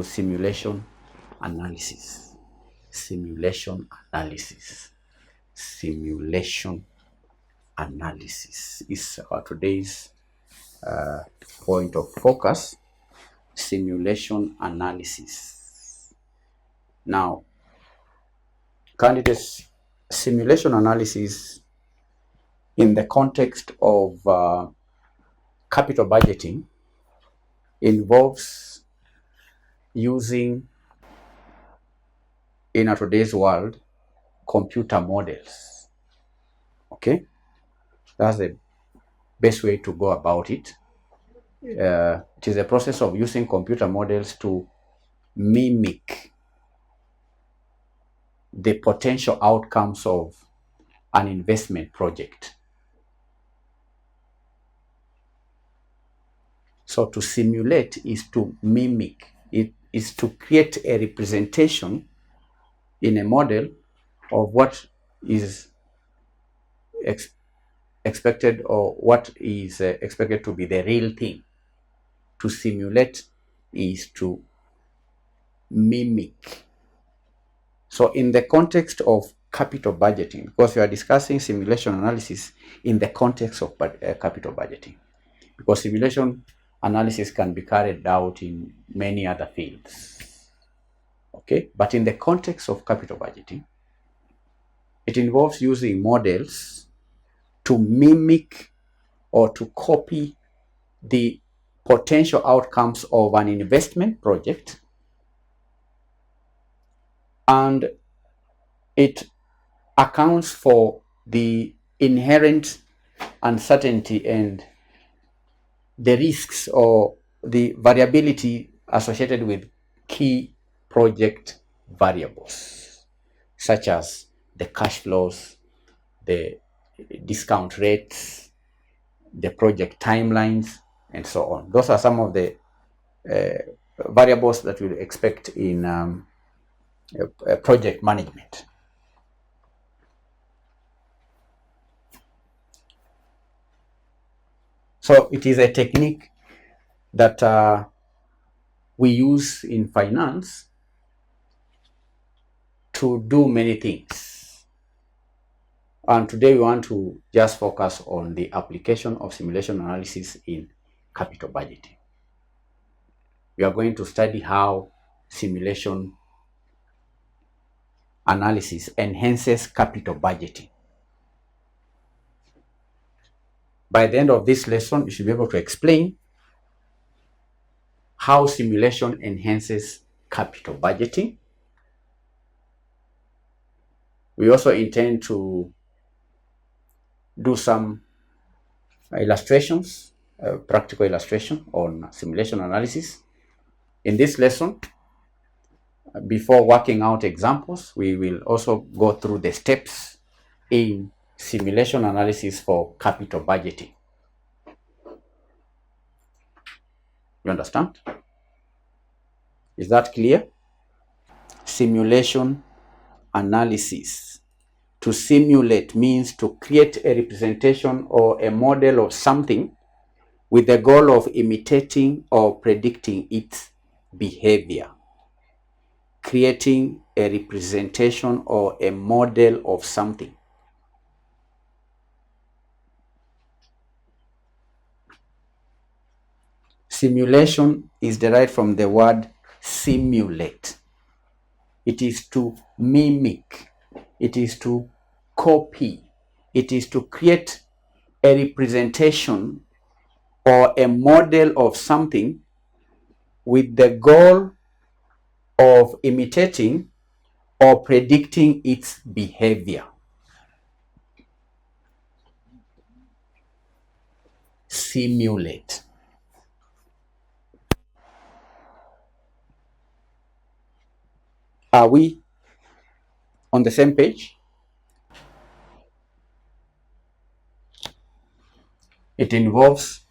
simulation analysis. Simulation analysis. Simulation analysis is our today's point of focus. Simulation analysis. Now, candidates, simulation analysis in the context of capital budgeting involves using, in our today's world, computer models. Okay, that's the best way to go about it. It is a process of using computer models to mimic the potential outcomes of an investment project. So to simulate is to mimic, it is to create a representation in a model of what is expected, or what is expected to be the real thing. To simulate is to mimic. So in the context of capital budgeting, because we are discussing simulation analysis in the context of capital budgeting, because simulation analysis can be carried out in many other fields. Okay, but in the context of capital budgeting, it involves using models to mimic or to copy the potential outcomes of an investment project, and it accounts for the inherent uncertainty and the risks or the variability associated with key project variables, such as the cash flows, the discount rates, the project timelines, and so on. Those are some of the variables that we'll expect in project management. So it is a technique that we use in finance to do many things. And today we want to just focus on the application of simulation analysis in capital budgeting. We are going to study how simulation analysis enhances capital budgeting. By the end of this lesson, you should be able to explain how simulation enhances capital budgeting. We also intend to do some illustrations, practical illustration on simulation analysis. In this lesson, before working out examples, we will also go through the steps in simulation analysis for capital budgeting. You understand? Is that clear? Simulation analysis. To simulate means to create a representation or a model of something with the goal of imitating or predicting its behavior. Creating a representation or a model of something. Simulation is derived from the word simulate. It is to mimic. It is to copy. It is to create a representation or a model of something with the goal of imitating or predicting its behavior. Simulate. Are we on the same page? It involves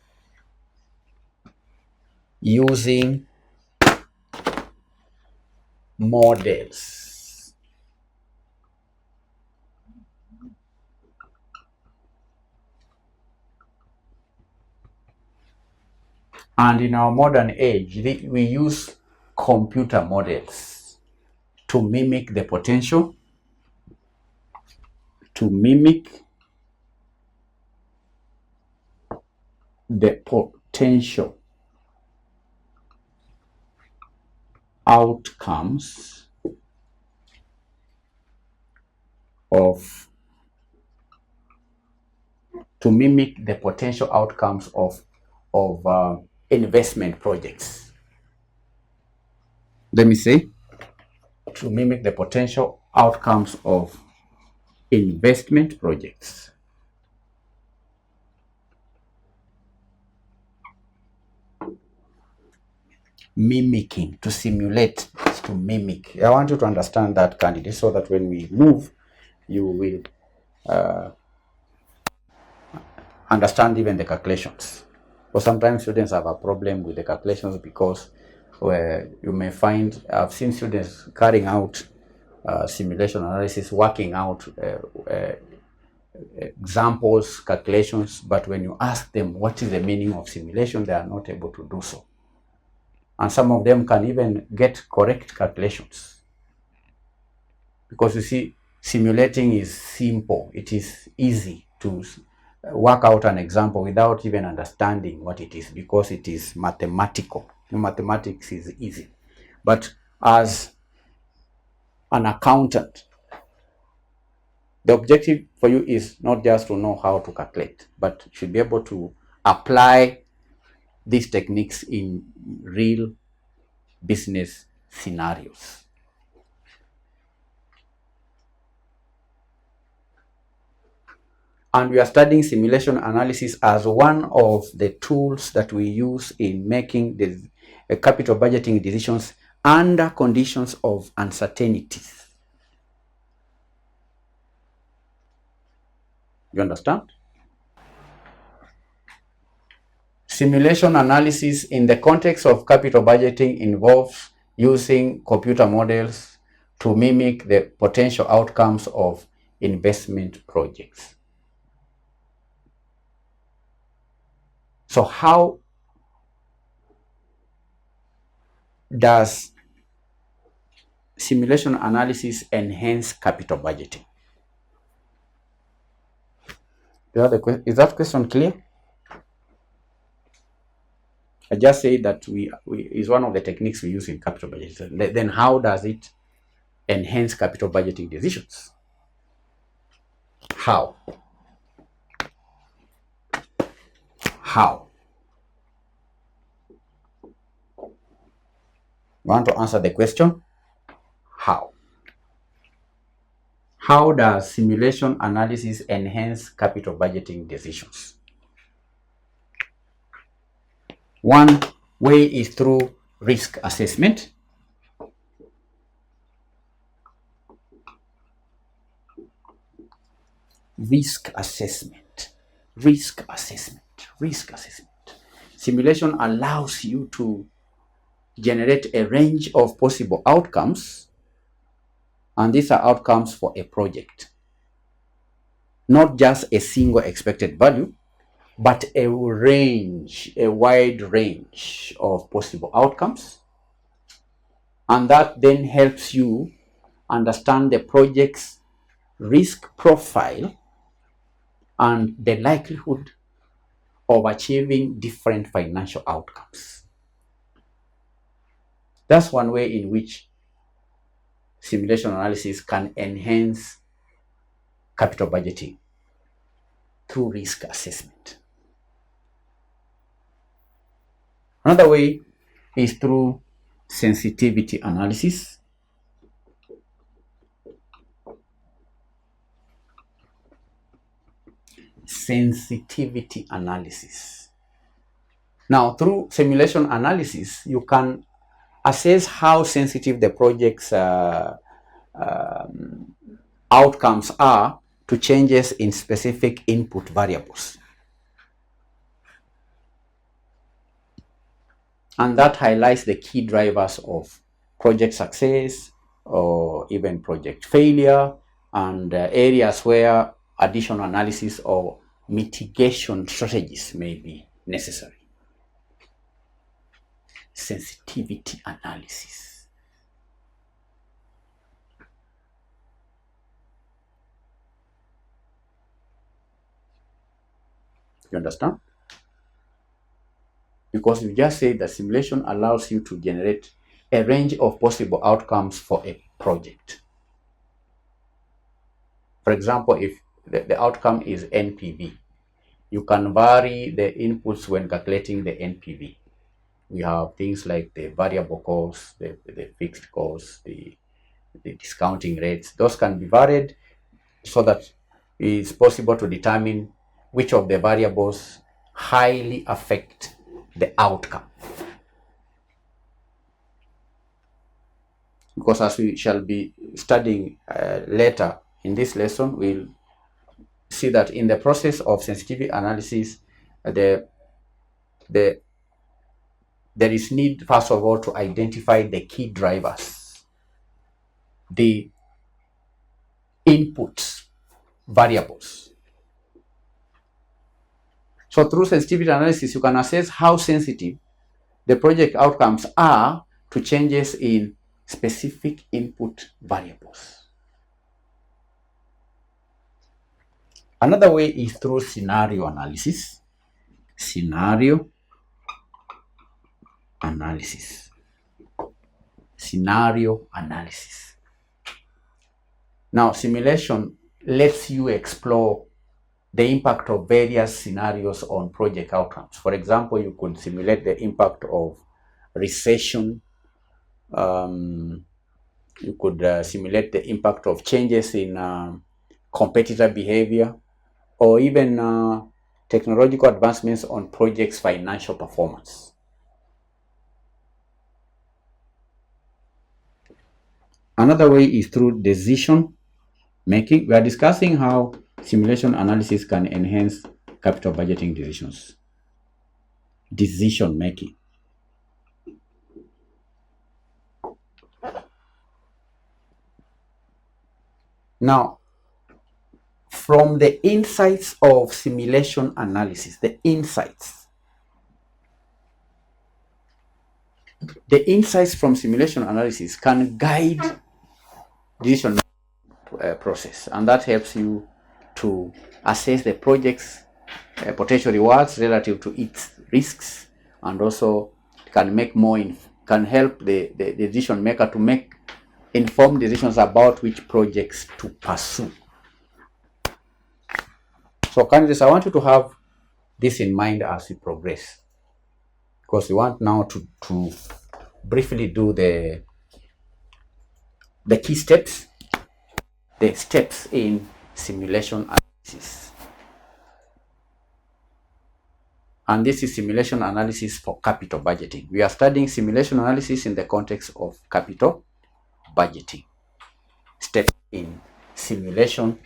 using models. And in our modern age, we use computer models to mimic the potential, outcomes of investment projects. Let me say, to mimic the potential outcomes of investment projects. Mimicking, to simulate, to mimic. I want you to understand that, candidate, so that when we move, you will understand even the calculations. Or sometimes students have a problem with the calculations because you may find, I've seen students carrying out simulation analysis, working out examples, calculations, but when you ask them what is the meaning of simulation, they are not able to do so. And some of them can even get correct calculations. Because you see, simulating is simple. It is easy to work out an example without even understanding what it is, because it is mathematical. Mathematics is easy. But as an accountant, the objective for you is not just to know how to calculate, but you should be able to apply these techniques in real business scenarios. And we are studying simulation analysis as one of the tools that we use in making the capital budgeting decisions under conditions of uncertainties. You understand? Simulation analysis in the context of capital budgeting involves using computer models to mimic the potential outcomes of investment projects. So how does simulation analysis enhance capital budgeting? Is that question clear? I just say that we is one of the techniques we use in capital budgeting. Then how does it enhance capital budgeting decisions? How? How? You want to answer the question? How? How does simulation analysis enhance capital budgeting decisions? One way is through risk assessment. Risk assessment. Simulation allows you to generate a range of possible outcomes, and these are outcomes for a project. Not just a single expected value, but a wide range of possible outcomes. And that then helps you understand the project's risk profile and the likelihood of achieving different financial outcomes. That's one way in which simulation analysis can enhance capital budgeting, through risk assessment. Another way is through sensitivity analysis. Sensitivity analysis. Now, through simulation analysis, you can assess how sensitive the project's outcomes are to changes in specific input variables. And that highlights the key drivers of project success or even project failure, and areas where additional analysis or mitigation strategies may be necessary. sensitivity analysis. You understand? Because you just say that simulation allows you to generate a range of possible outcomes for a project. For example, if the outcome is NPV, you can vary the inputs when calculating the NPV. We have things like the variable costs, the fixed costs, the discounting rates. Those can be varied so that it's possible to determine which of the variables highly affect the outcome. Because as we shall be studying later in this lesson, we'll see that in the process of sensitivity analysis, there is need, first of all, to identify the key drivers, the input variables. So through sensitivity analysis, you can assess how sensitive the project outcomes are to changes in specific input variables. Another way is through scenario analysis. Scenario analysis. Scenario analysis. Now, simulation lets you explore the impact of various scenarios on project outcomes. For example, you could simulate the impact of recession. You could simulate the impact of changes in competitor behavior, or even technological advancements on projects' financial performance. Another way is through decision making. We are discussing how simulation analysis can enhance capital budgeting decisions. Decision making. Now, from the insights of simulation analysis, the insights from simulation analysis can guide decision process, and that helps you to assess the project's potential rewards relative to its risks, and also can help the decision maker to make informed decisions about which projects to pursue. So candidates, I want you to have this in mind as we progress, because we want now to briefly do the key steps, the steps in simulation analysis. And this is simulation analysis for capital budgeting. We are studying simulation analysis in the context of capital budgeting. Steps in simulation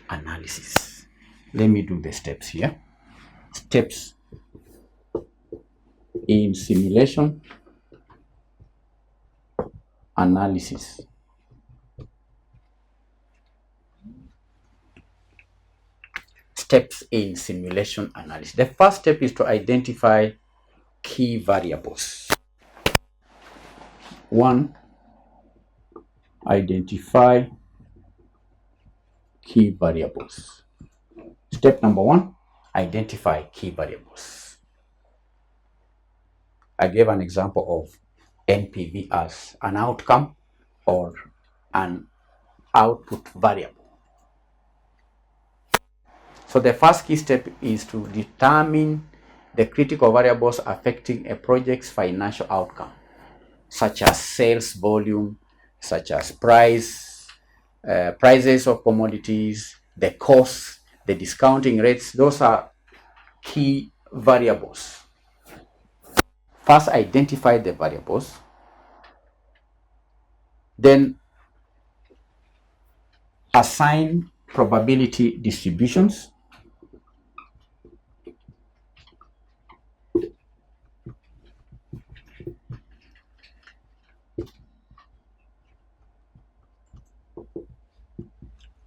analysis. Let me do the steps here. Steps in simulation analysis. Steps in simulation analysis. The first step is to identify key variables. 1. Identify key variables. Step number 1, identify key variables. I gave an example of NPV as an outcome or an output variable. So the first key step is to determine the critical variables affecting a project's financial outcome, such as sales volume, such as prices of commodities, the costs, the discounting rates. Those are key variables. First, identify the variables. Then, assign probability distributions.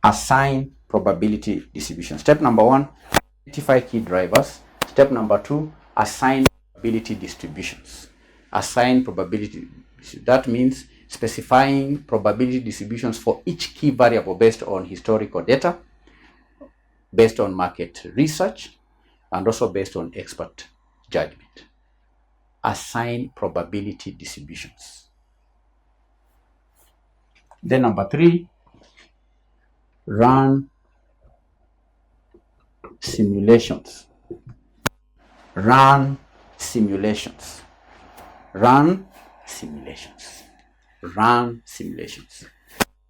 Assign probability distribution. Step number 1, identify key drivers. Step number 2, assign probability distributions. assign probability. That means specifying probability distributions for each key variable based on historical data, based on market research, and also based on expert judgment. Assign probability distributions. Then number 3, run simulations. Run simulations. Run simulations. Run simulations.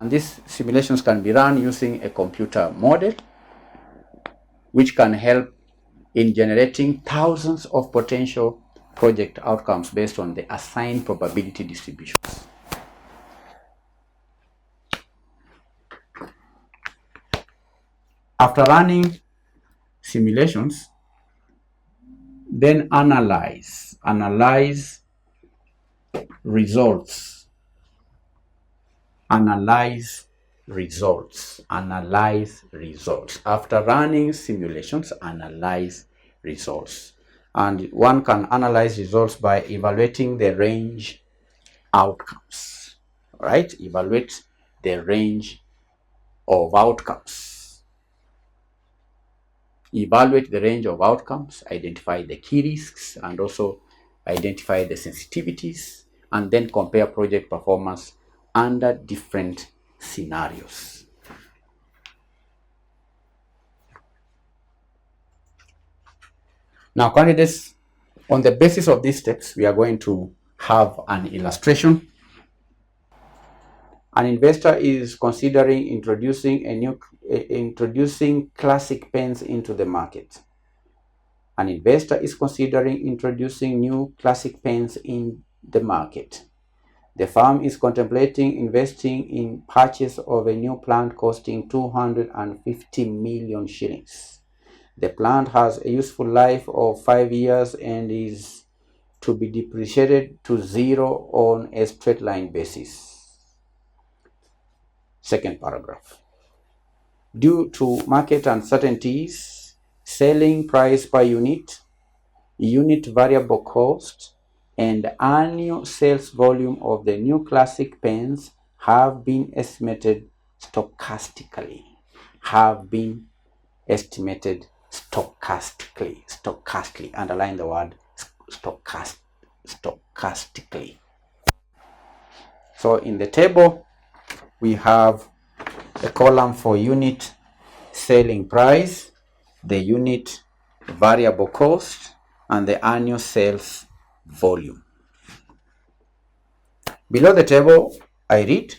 And these simulations can be run using a computer model, which can help in generating thousands of potential project outcomes based on the assigned probability distributions. After running simulations, then analyze results. Analyze results. After running simulations, analyze results. And one can analyze results by evaluating the range outcomes. All right, evaluate the range of outcomes. Evaluate the range of outcomes, identify the key risks, and also identify the sensitivities, and then compare project performance under different scenarios. Now, candidates, on the basis of these steps, we are going to have an illustration. An investor is considering introducing classic pens into the market. An investor is considering introducing new classic pens in the market. The firm is contemplating investing in purchase of a new plant costing 250 million shillings. The plant has a useful life of 5 years and is to be depreciated to zero on a straight line basis. Second paragraph. Due to market uncertainties, selling price per unit, unit variable cost, and annual sales volume of the new classic pens have been estimated stochastically. Stochastically. Underline the word stochastically. So in the table, we have a column for unit selling price, the unit variable cost, and the annual sales volume. Below the table, I read,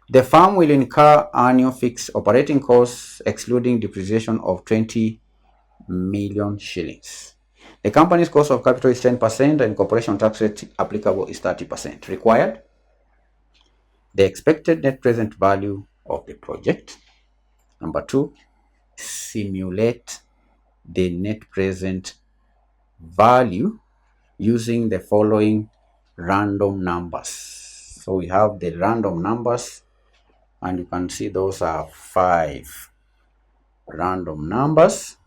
the firm will incur annual fixed operating costs excluding depreciation of 20 million shillings. The company's cost of capital is 10% and corporation tax rate applicable is 30%. Required, the expected net present value of the project. Number 2, simulate the net present value using the following random numbers. So we have the random numbers, and you can see those are 5 random numbers,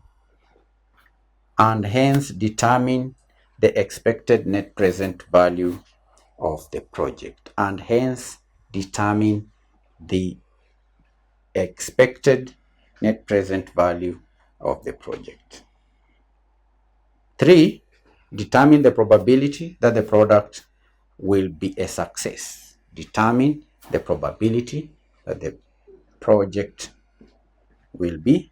and hence determine the expected net present value of the project, and hence determine the expected net present value of the project. 3, determine the probability that the product will be a success. Determine the probability that the project will be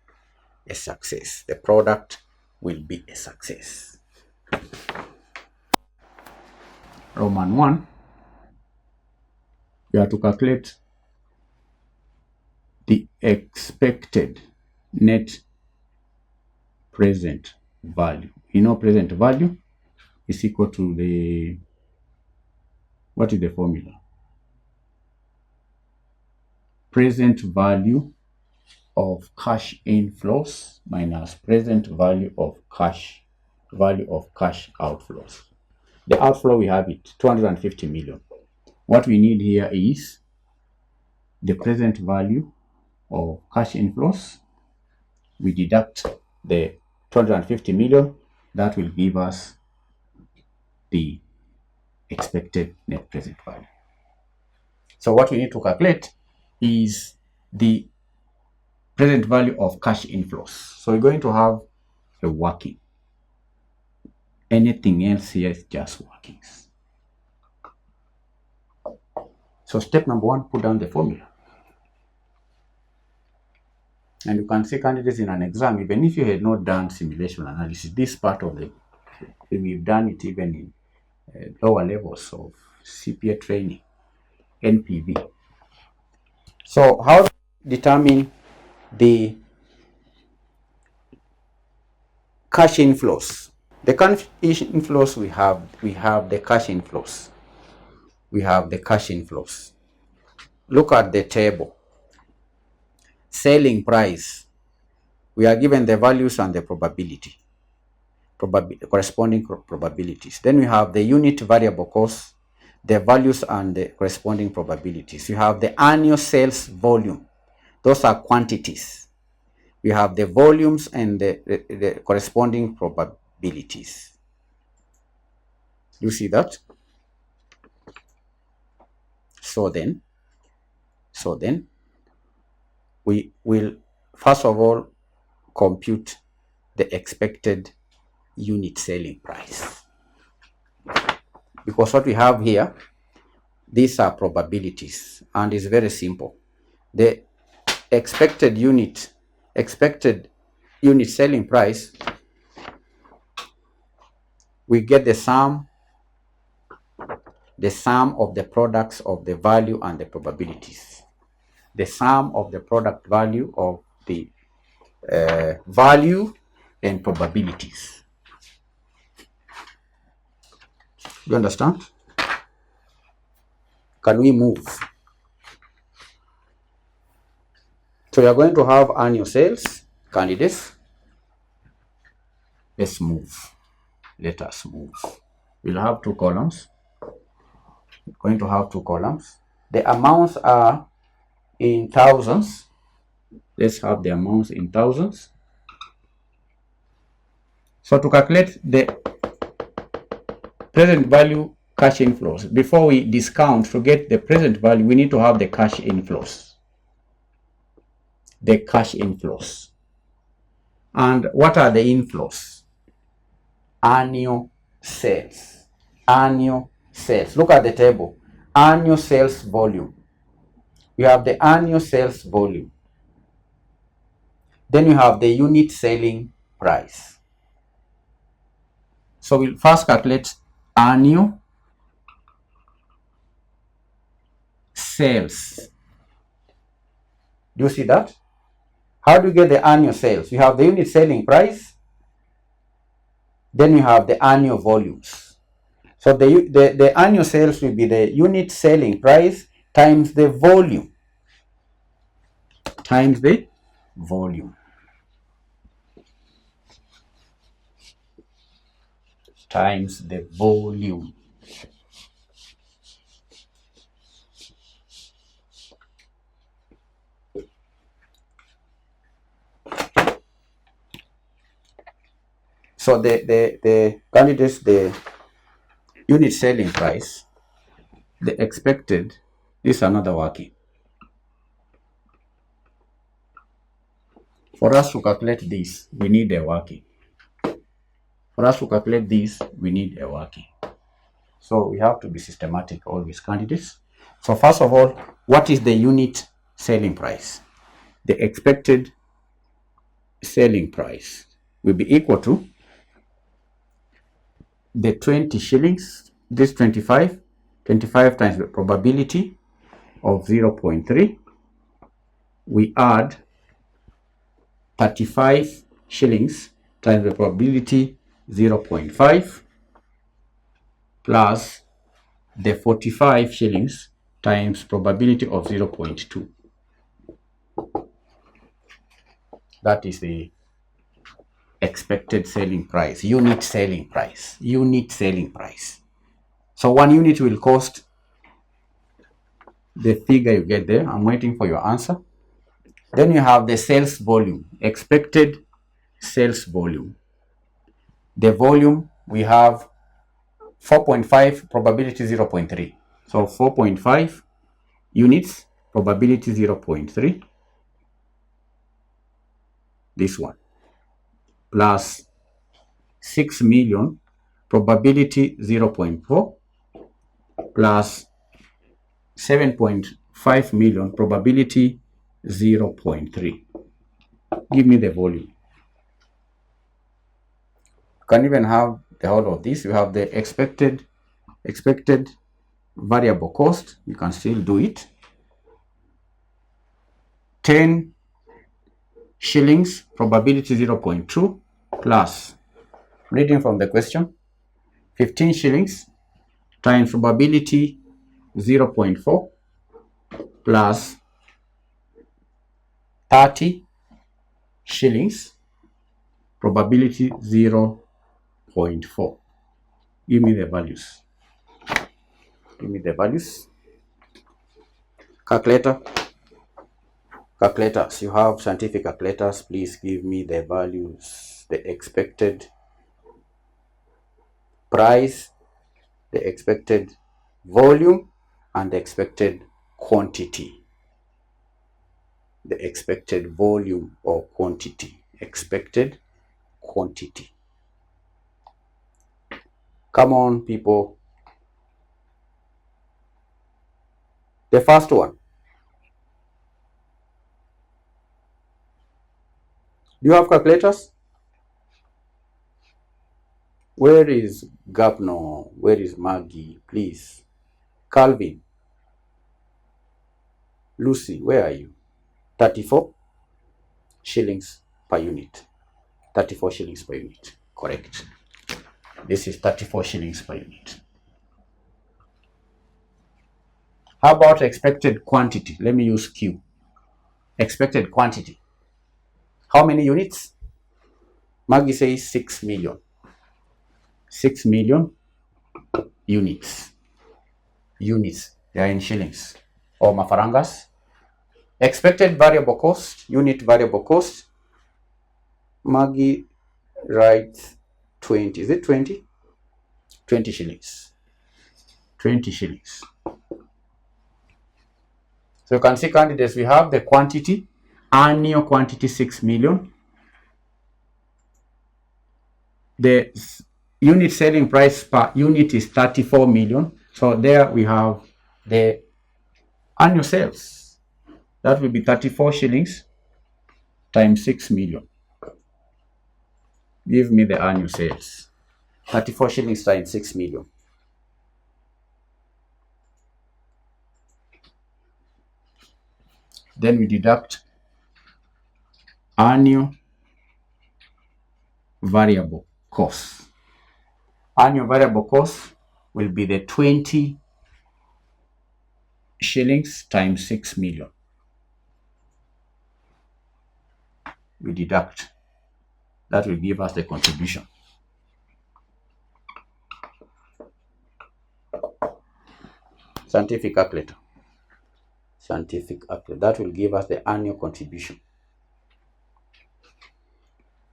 a success. The product will be a success. Roman 1, we have to calculate the expected net present value. You know, present value is equal to the, what is the formula? Present value of cash inflows minus present value of cash outflows. The outflow, we have it 250 million. What we need here is the present value of cash inflows. We deduct the 250 million. That will give us the expected net present value. So what we need to calculate is the present value of cash inflows. So we're going to have a working. Anything else here is just workings. So step number one, put down the formula. And you can see candidates in an exam, even if you had not done simulation analysis, this part of we've done it even in lower levels of CPA training, NPV. So how to determine the cash inflows? The cash inflows we have the cash inflows. We have the cash inflows. Look at the table. Selling price. We are given the values and the probability. Corresponding probabilities. Then we have the unit variable cost, the values and the corresponding probabilities. You have the annual sales volume. Those are quantities. We have the volumes and the corresponding probabilities. You see that? So then we will first of all compute the expected unit selling price, because what we have here, these are probabilities, and it's very simple. The expected unit selling price, we get the sum of the products of the value and the probabilities. The sum of the product value of the value and probabilities. You understand? Can we move? So we are going to have annual sales, candidates. Let's move. Let us move. We'll have two columns. We're going to have two columns. The amounts are in thousands. Let's have the amounts in thousands. So to calculate the present value cash inflows, before we discount, to get the present value, we need to have the cash inflows. The cash inflows. And what are the inflows? Annual sales. Annual sales. Look at the table. Annual sales volume. We have the annual sales volume. Then you have the unit selling price. So we'll first calculate annual sales. Do you see that? How do you get the annual sales? You have the unit selling price, then you have the annual volumes. So the annual sales will be the unit selling price times the volume. Times the volume. Times the volume. So the candidates, the unit selling price, the expected, this is another working. For us to calculate this, we need a working. For us to calculate this, we need a working. So we have to be systematic always, candidates. So first of all, what is the unit selling price? The expected selling price will be equal to the 20 shillings, this 25 times the probability of 0.3. We add 35 shillings times the probability 0.5 plus the 45 shillings times probability of 0.2. That is the expected selling price, unit selling price, unit selling price. So 1 unit will cost the figure you get there. I'm waiting for your answer. Then you have the sales volume, expected sales volume. The volume we have 4.5, probability 0.3. So 4.5 units, probability 0.3. This one. Plus 6 million, probability 0.4. Plus 7.5 million, probability 0.3. Give me the volume. You can even have the whole of this. You have the expected variable cost. You can still do it. 10 shillings, probability 0.2, plus, reading from the question, 15 shillings times probability 0.4 plus 30 shillings, probability 0.4. Give me the values. Give me the values. Calculators, you have scientific calculators, please give me the values, the expected price, the expected volume, and the expected quantity. The expected volume or quantity. Expected quantity. Come on, people. The first one. Do you have calculators? Where is Gapno? Where is Maggie? Please. Calvin. Lucy, where are you? 34 shillings per unit. 34 shillings per unit. Correct. This is 34 shillings per unit. How about expected quantity? Let me use Q. Expected quantity. How many units? Maggie says 6 million. 6 million units. Units. They are in shillings or mafarangas. Expected variable cost, unit variable cost. Maggie writes 20. Is it 20? 20 shillings. 20 shillings. So you can see, candidates, we have the quantity, annual quantity 6 million. The unit selling price per unit is 34 million. So there we have the annual sales. That will be 34 shillings times 6 million. Give me the annual sales. 34 shillings times 6 million. Then we deduct annual variable cost. Annual variable cost will be the 20 shillings times 6 million. We deduct. That will give us the contribution. Scientific calculator. Scientific calculator. That will give us the annual contribution.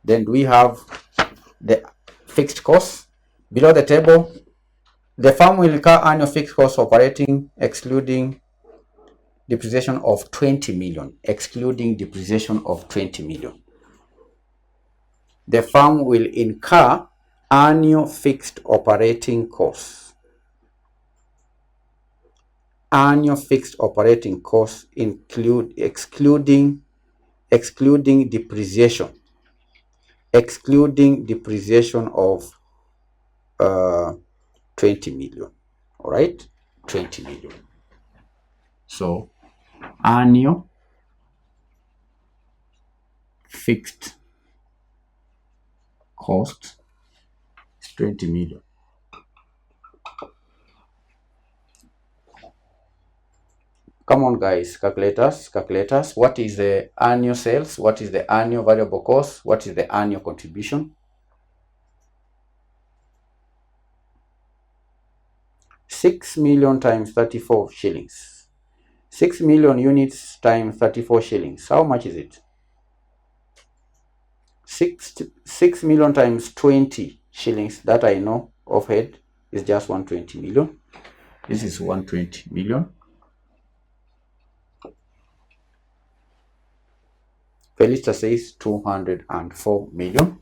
Then we have the fixed costs. Below the table, the firm will incur annual fixed costs operating excluding depreciation of 20 million. Excluding depreciation of 20 million. The firm will incur annual fixed operating costs. Annual fixed operating costs include excluding depreciation. Excluding depreciation of 20 million. All right, 20 million. So annual fixed cost is 20 million. Come on, guys, calculators. What is the annual sales? What is the annual variable cost? What is the annual contribution? 6 million times 34 shillings. 6 million units times 34 shillings. How much is it? 6 million times 20 shillings. That I know of head. is just 120 million. This is 120 million. Felista says 204 million.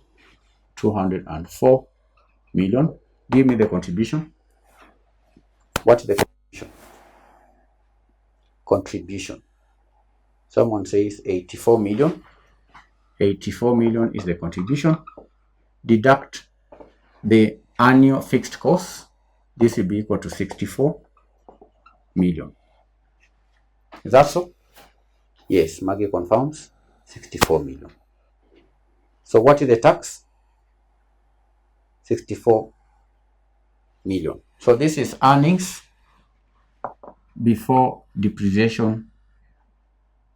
204 million. Give me the contribution. What is the contribution? Contribution. Someone says 84 million. 84 million is the contribution. Deduct the annual fixed costs. This will be equal to 64 million. Is that so? Yes, Maggie confirms 64 million. So what is the tax? 64 million. So this is earnings before depreciation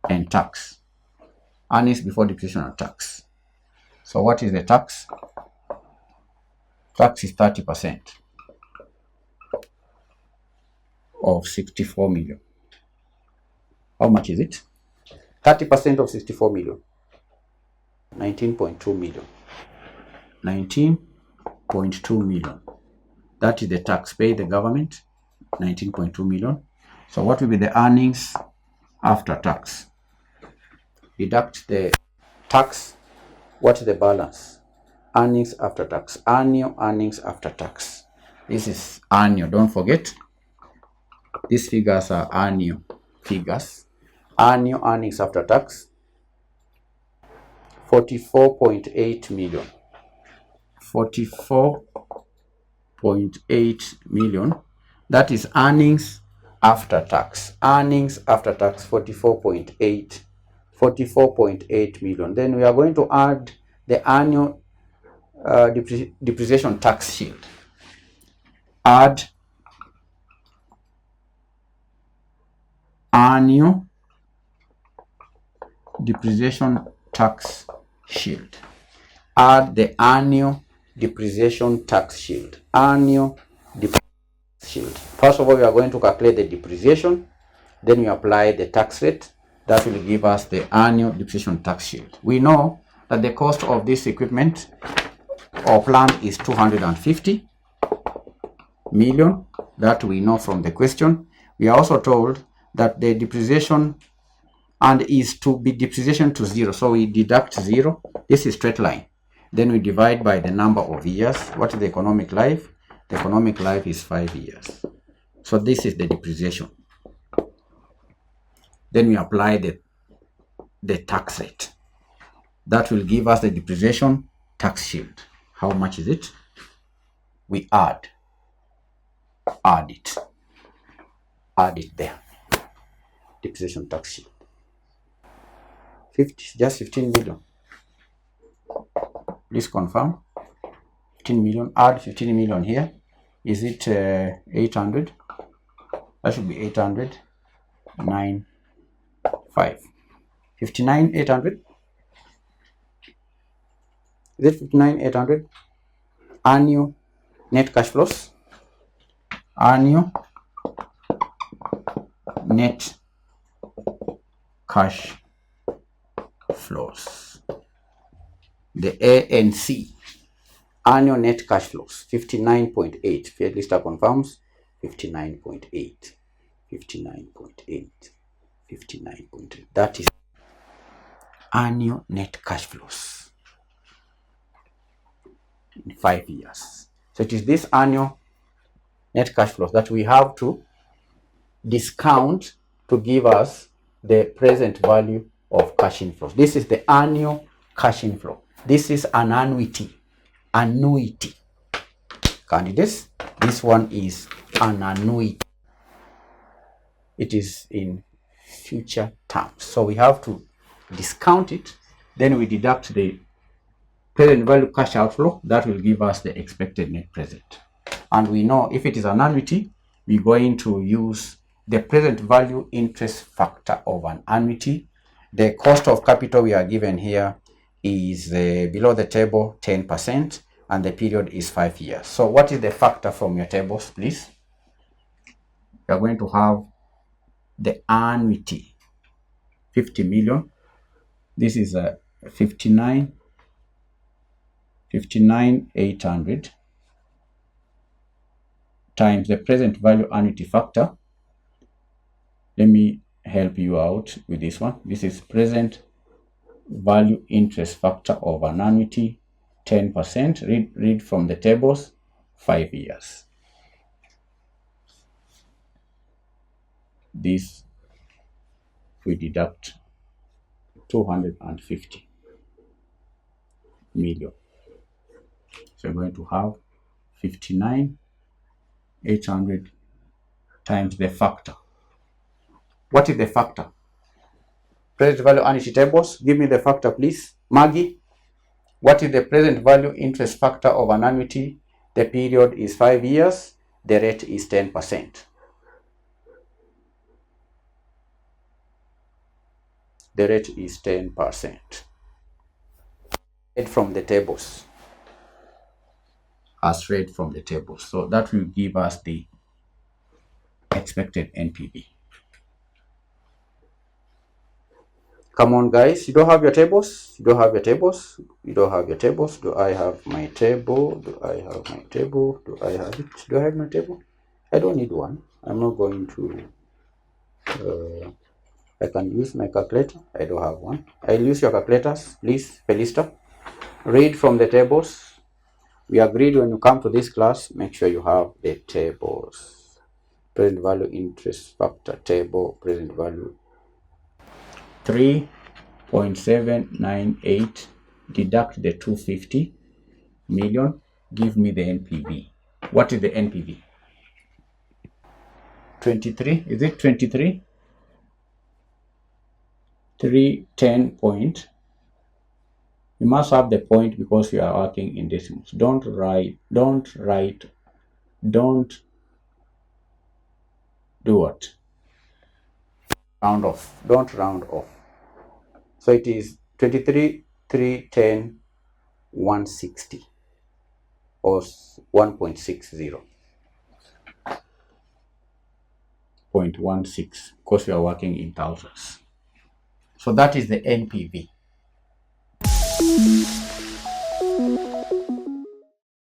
and tax. Earnings before depreciation and tax. So what is the tax? Tax is 30% of 64 million. How much is it? 30% of 64 million. 19.2 million. 19.2 million. That is the tax paid the government. 19.2 million. So what will be the earnings after tax? Deduct the tax. What is the balance? Earnings after tax. Annual earnings after tax. This is annual. Don't forget. These figures are annual figures. Annual earnings after tax. 44.8 million. 44.8 million. That is earnings after tax. Earnings after tax 44.8. 44.8 million. Then we are going to add the annual depreciation tax shield. Add annual depreciation tax shield. Add the annual depreciation tax shield. Annual depreciation shield. First of all, we are going to calculate the depreciation. Then we apply the tax rate. That will give us the annual depreciation tax shield. We know that the cost of this equipment or plant is 250 million. That we know from the question. We are also told that the depreciation and is to be depreciation to 0. So we deduct 0. This is straight line. Then we divide by the number of years. What is the economic life? The economic life is 5 years. So this is the depreciation. Then we apply the tax rate. That will give us the depreciation tax shield. How much is it? We add it there. Depreciation tax shield. 50, just 15 million. Please confirm. 15 million. Add 15 million here. Is it 800? That should be 800. 5. 59,800. Is it 59,800? Annual net cash flows. Annual net cash flows. The ANC. Annual net cash flows. 59.8. Fair Lister confirms. 59.8. 59.8. 59.8. That is annual net cash flows in 5 years. So it is this annual net cash flows that we have to discount to give us the present value of cash inflows. This is the annual cash inflow. This is an annuity. Annuity. Candidates, this one is an annuity. It is in future terms. So we have to discount it. Then we deduct the present value cash outflow. That will give us the expected net present. And we know if it is an annuity, we're going to use the present value interest factor of an annuity. The cost of capital we are given here is below the table 10%, and the period is 5 years. So what is the factor from your tables, please? We are going to have the annuity 50 million. This is a 59,800. times the present value annuity factor. Let me help you out with this one. This is present value interest factor of an annuity, 10%. Read from the tables, 5 years. This we deduct 250 million. So we're going to have 59,800 times the factor. What is the factor? Present value annuity tables. Give me the factor, please. Maggie, what is the present value interest factor of an annuity? The period is 5 years. The rate is 10%. The rate is 10%. Read from the tables. As read from the tables. So that will give us the expected NPV. Come on, guys. You don't have your tables? You don't have your tables? You don't have your tables? Do I have my table? Do I have my table? Do I have it? Do I have my table? I don't need one. I'm not going to... I can use my calculator. I don't have one. I'll use your calculators, please, Felista. Read from the tables. We agreed when you come to this class, make sure you have the tables. Present value interest factor table, present value 3.798, deduct the 250 million, give me the NPV. What is the NPV? 23, is it 23? 310 point. You must have the point because you are working in decimals. Don't do what? Round off. Don't round off. So it is 23, 310, 160 or 1.60. 0.16 because we are working in thousands. So that is the NPV.